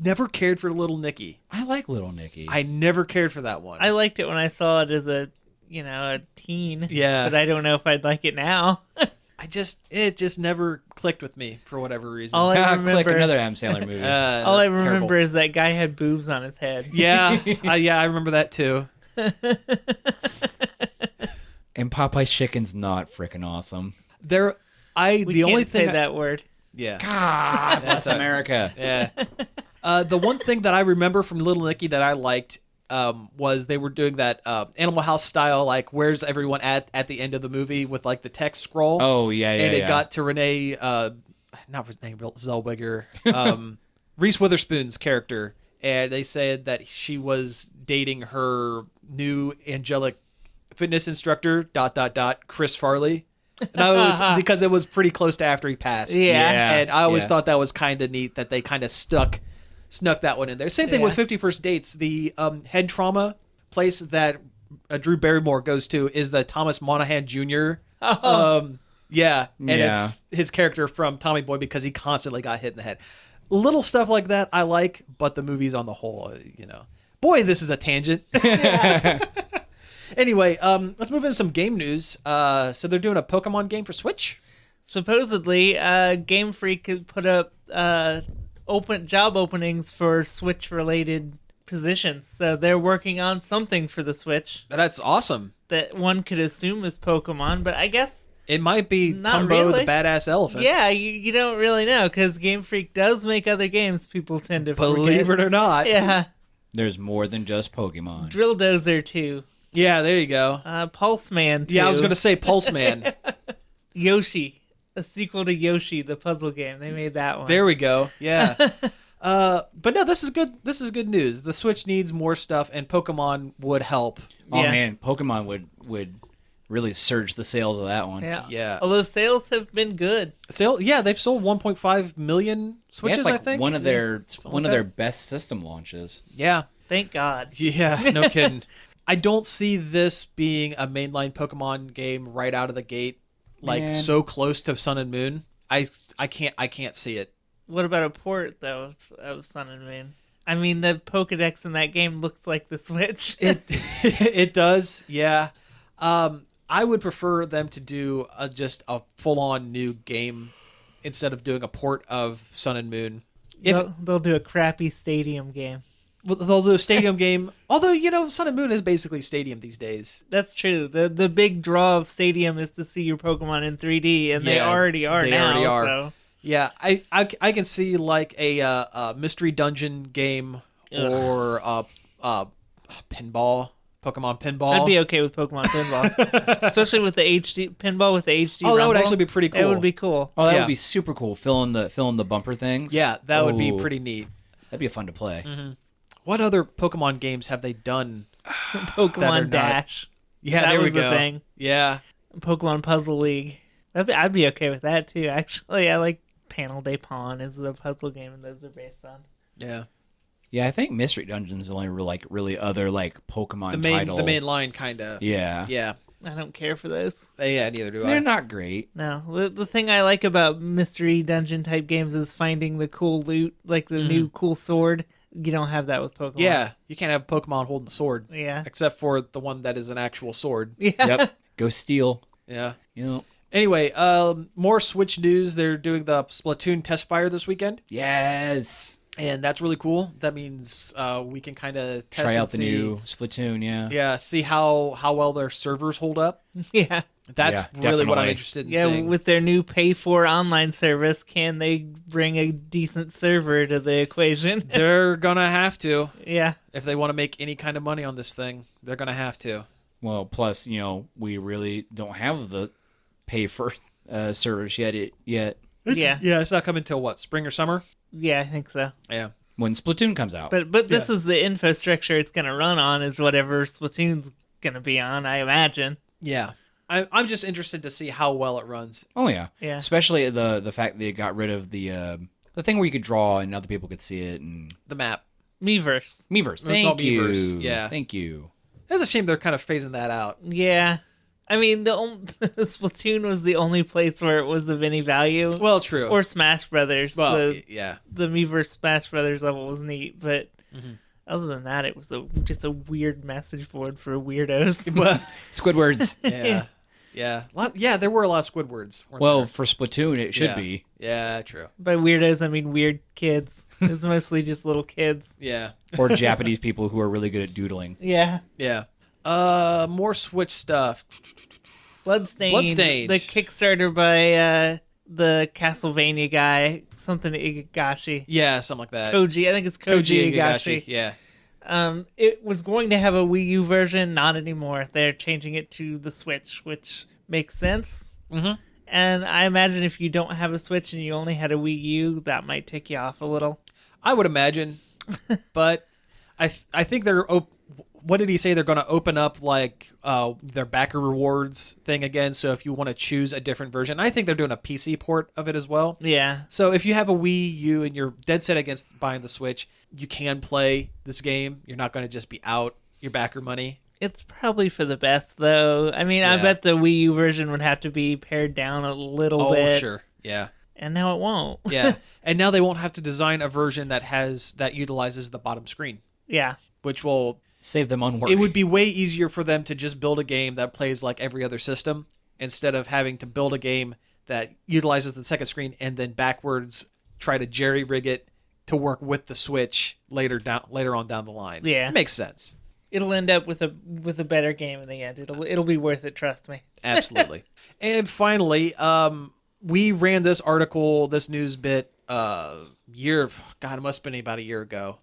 Never cared for Little Nicky. I like Little Nicky. I never cared for that one. I liked it when I saw it as a teen. Yeah. But I don't know if I'd like it now. It just never clicked with me for whatever reason. All I Click remember, another Adam Sandler movie. all I remember terrible. is that guy had boobs on his head. Yeah, I remember that too. And Popeye's Chicken's not freaking awesome. We the only can't thing say that word. yeah. God bless That's America. Yeah. The one thing that I remember from Little Nicky that I liked was they were doing that Animal House style, like where's everyone at the end of the movie with like the text scroll. Oh, yeah, yeah, and it yeah. got to Renee, not Renee Zellweger, Reese Witherspoon's character, and they said that she was dating her new angelic fitness instructor, ... Chris Farley. And I was because it was pretty close to after he passed. Yeah. And I always Yeah. thought that was kind of neat that they kind of snuck that one in there. Same thing with Yeah. 50 First Dates. The head trauma place that Drew Barrymore goes to is the Thomas Monahan Jr. Yeah, and Yeah. it's his character from Tommy Boy because he constantly got hit in the head. Little stuff like that I like, but the movies on the whole, boy, this is a tangent. Anyway, let's move into some game news. So they're doing a Pokemon game for Switch. Supposedly, Game Freak has put up open job openings for Switch-related positions. So they're working on something for the Switch That's awesome. that one could assume is Pokemon, but I guess, It might be Not Tumbo really. the Badass Elephant. yeah, you don't really know, because Game Freak does make other games people tend to Believe forget. it or not. Yeah, There's more than just Pokemon. Drill Dozer 2, Yeah, there you go. Pulse Man 2. Yeah, I was going to say Pulse Man. Yoshi, a sequel to Yoshi, the puzzle game. They made that one. There we go. Yeah. But no, this is good. This is good news. The Switch needs more stuff, and Pokemon would help. Oh Yeah. man, Pokemon would really surged the sales of that one. Yeah. Yeah. Although sales have been good. They've sold 1.5 million Yeah, Switches, it's like I think. one of their like their that. best system launches. Yeah. Thank God. Yeah, no kidding. I don't see this being a mainline Pokemon game right out of the gate, like Man. so close to Sun and Moon. I can't see it. What about a port though of Sun and Moon? I mean, the Pokedex in that game looks like the Switch. It it does, yeah. I would prefer them to do just a full-on new game instead of doing a port of Sun and Moon. They'll do a crappy stadium game. Well, they'll do a stadium game, although Sun and Moon is basically stadium these days. That's true. The big draw of Stadium is to see your Pokemon in 3D, and they Yeah, already are they now. already are. So. Yeah, I can see like a mystery dungeon game or pinball, Pokemon pinball. I'd be okay with Pokemon Pinball, especially with the HD pinball with the HD. Oh, that would rumble. actually be pretty cool. It would be cool. Oh, that Yeah. would be super cool. Fill in the bumper things. Yeah, that would be Ooh, pretty neat. That'd be fun to play. What other Pokemon games have they done? That are Pokemon not- Dash. Yeah, That there we was the go. thing. Yeah, Pokemon Puzzle League. I'd be okay with that too. Actually, I like Panel de Pon is the puzzle game, and those are based on. yeah. Yeah, I think Mystery Dungeon's the only really other like Pokemon title. The main line kind of. Yeah. Yeah. I don't care for those. Yeah, neither do They're I. not great. No, the thing I like about mystery dungeon type games is finding the cool loot, like the new cool sword. You don't have that with Pokemon. Yeah, you can't have Pokemon holding the sword, Yeah. except for the one that is an actual sword. Yeah. Yep. Go steal. Yeah. You know. Anyway, more Switch news. They're doing the Splatoon test fire this weekend, Yes. and that's really cool. That means we can kind of test Try and out the see, new Splatoon. Yeah. yeah, see how well their servers hold up. Yeah. That's Yeah, really what I'm definitely. interested in Yeah, seeing. with their new pay for online service, can they bring a decent server to the equation? They're gonna have to Yeah. if they want to make any kind of money on this thing. They're gonna have to. Well, plus we really don't have the pay for service yet. Yeah. Yeah, it's not coming till what, spring or summer? Yeah, I think so. Yeah. When Splatoon comes out. But this is the infrastructure it's going to run on is whatever Splatoon's going to be on, I imagine. Yeah. I'm just interested to see how well it runs. Oh yeah. Yeah. Especially the fact they got rid of the thing where you could draw and other people could see it and The map. Miiverse. Miiverse. It's called Thank you. Miiverse, yeah. Thank you. It's a shame they're kind of phasing that out. Yeah. I mean, Splatoon was the only place where it was of any value. Well, true. Or Smash Brothers. well, yeah. The Miiverse Smash Brothers level was neat, but Mm-hmm. other than that, it was just a weird message board for weirdos. Well, Squidwards. yeah. Yeah. There were a lot of Squidwards. weren't Well, there? for Splatoon, it should Yeah. be. Yeah, true. By weirdos, I mean weird kids. It's mostly just little kids. Yeah. Or Japanese people who are really good at doodling. Yeah. Yeah. More Switch stuff. Bloodstained. The Kickstarter by the Castlevania guy, something Igarashi. Yeah, something like that. Koji. I think it's Koji Igarashi. Yeah. It was going to have a Wii U version, not anymore. They're changing it to the Switch, which makes sense. Mm-hmm. And I imagine if you don't have a Switch and you only had a Wii U, that might tick you off a little. I would imagine, but I think they're. What did he say? They're going to open up like their backer rewards thing again. So if you want to choose a different version, I think they're doing a PC port of it as well. Yeah. So if you have a Wii U and you're dead set against buying the Switch, you can play this game. You're not going to just be out your backer money. It's probably for the best, though. I mean, I Yeah. bet the Wii U version would have to be pared down a little Oh, bit. sure. Yeah. And now it won't. Yeah. And now they won't have to design a version that utilizes the bottom screen, Yeah. which will. Save them on work. It would be way easier for them to just build a game that plays like every other system instead of having to build a game that utilizes the second screen and then backwards try to jerry rig it to work with the Switch later on down the line. Yeah. It makes sense. It'll end up with a better game in the end. It'll be worth it, trust me. Absolutely. And finally, we ran this article, this news bit, it must have been about a year ago.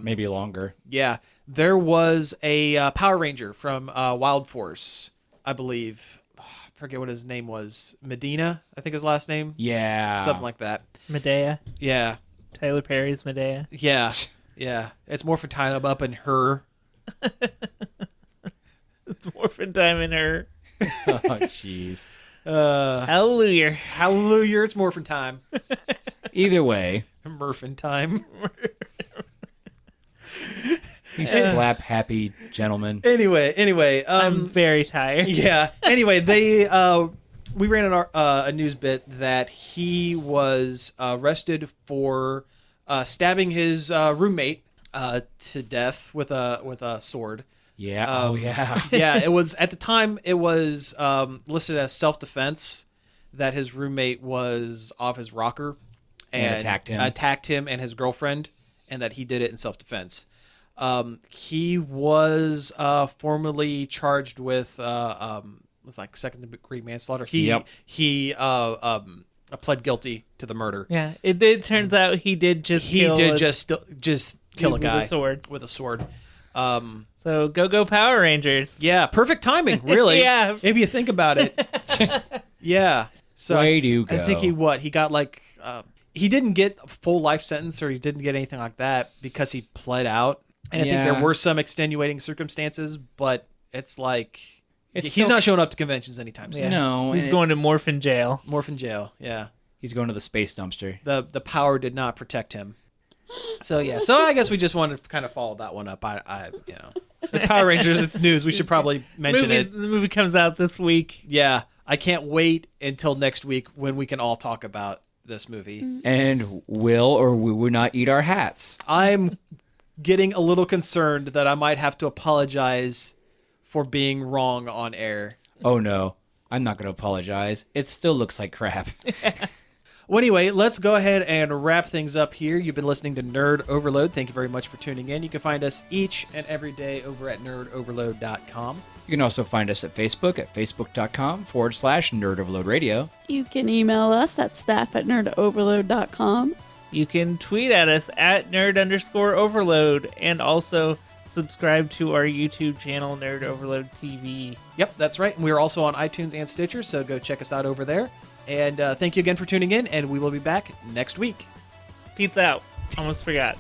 Maybe longer. Yeah, there was a Power Ranger from Wild Force, I believe. I forget what his name was. Medina, I think his last name. Yeah. Something like that. Medea. Yeah, Tyler Perry's Medea. yeah, yeah. It's more for tying him up in her. It's morphin' time in her. Oh, jeez. Hallelujah. Hallelujah, it's morphin' time. Either way, Murphin time. you slap happy gentlemen. Anyway, I'm very tired. yeah. Anyway, we ran a news bit that he was arrested for stabbing his roommate to death with a sword. Yeah. Oh, yeah. Yeah, it was at the time it was listed as self-defense that his roommate was off his rocker And attacked him. and his girlfriend, and that he did it in self-defense. He was formally charged with was like second-degree manslaughter. He pled guilty to the murder. Yeah, it turns out he did just kill a guy with a sword. with a sword. So go Power Rangers. Yeah, perfect timing, really. Yeah. If you think about it. Yeah. So Way to go. I think he got like he didn't get a full life sentence, or he didn't get anything like that because he pled out. And I think there were some extenuating circumstances, but it's like he's not showing up to conventions anytime soon. Yeah. No, He's going to Morphin jail. Morphin jail. Yeah. He's going to the space dumpster. The power did not protect him. So yeah, so I guess we just wanted to kind of follow that one up. I it's Power Rangers, it's news. We should probably mention it. The movie comes out this week. Yeah, I can't wait until next week when we can all talk about this movie. And will or will we not eat our hats? I'm getting a little concerned that I might have to apologize for being wrong on air. Oh no, I'm not going to apologize. It still looks like crap. Well, anyway, let's go ahead and wrap things up here. You've been listening to Nerd Overload. Thank you very much for tuning in. You can find us each and every day over at nerdoverload.com. You can also find us at Facebook at facebook.com/nerdoverloadradio. You can email us at staff@nerdoverload.com. You can tweet at us at nerd_overload, and also subscribe to our YouTube channel, Nerd Overload TV. Yep, that's right. And we're also on iTunes and Stitcher, so go check us out over there. And thank you again for tuning in, and we will be back next week. Pete's out. Almost forgot.